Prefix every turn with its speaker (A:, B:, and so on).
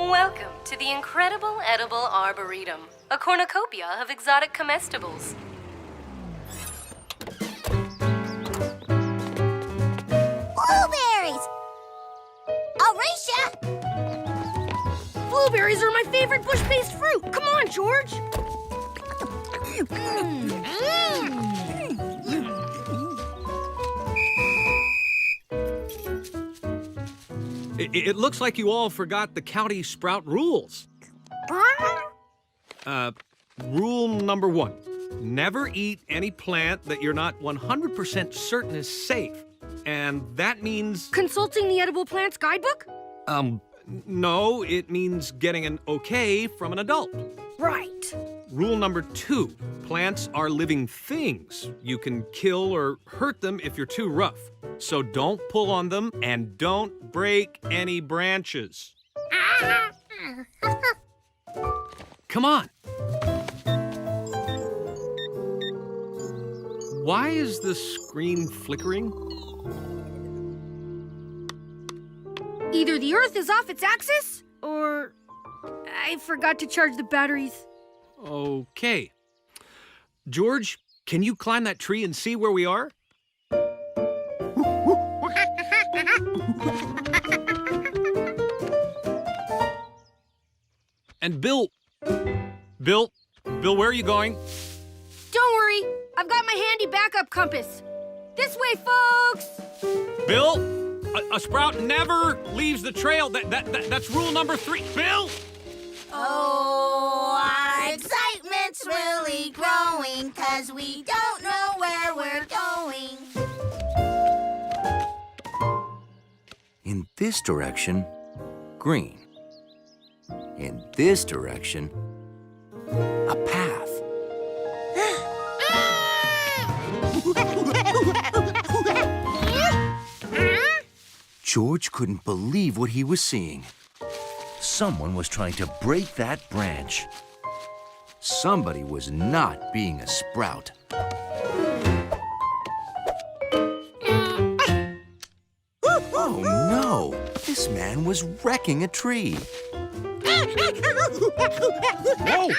A: Welcome to the incredible edible arboretum, a cornucopia of exotic comestibles.
B: Blueberries! Alicia!
C: Blueberries are my favorite bush-based fruit. Come on, George.
D: It looks like you all forgot the county sprout rules. Rule number 1. Never eat any plant that you're not 100% certain is safe. And that means...
C: Consulting the Edible Plants Guidebook?
D: No, it means getting an okay from an adult.
C: Right.
D: Rule number 2. Plants are living things. You can kill or hurt them if you're too rough. So don't pull on them and don't break any branches. Come on. Why is the screen flickering?
C: Either the Earth is off its axis, or I forgot to charge the batteries.
D: Okay. George, can you climb that tree and see where we are? And Bill, where are you going?
C: Don't worry, I've got my handy backup compass. This way, folks!
D: Bill, a sprout never leaves the trail. That's rule number 3. Bill!
B: Oh, our excitement's really growing, 'cause we don't know where we're going.
E: In this direction, green. In this direction, a path. George couldn't believe what he was seeing. Someone was trying to break that branch. Somebody was not being a sprout. Oh no! This man was wrecking a tree.
D: Whoa!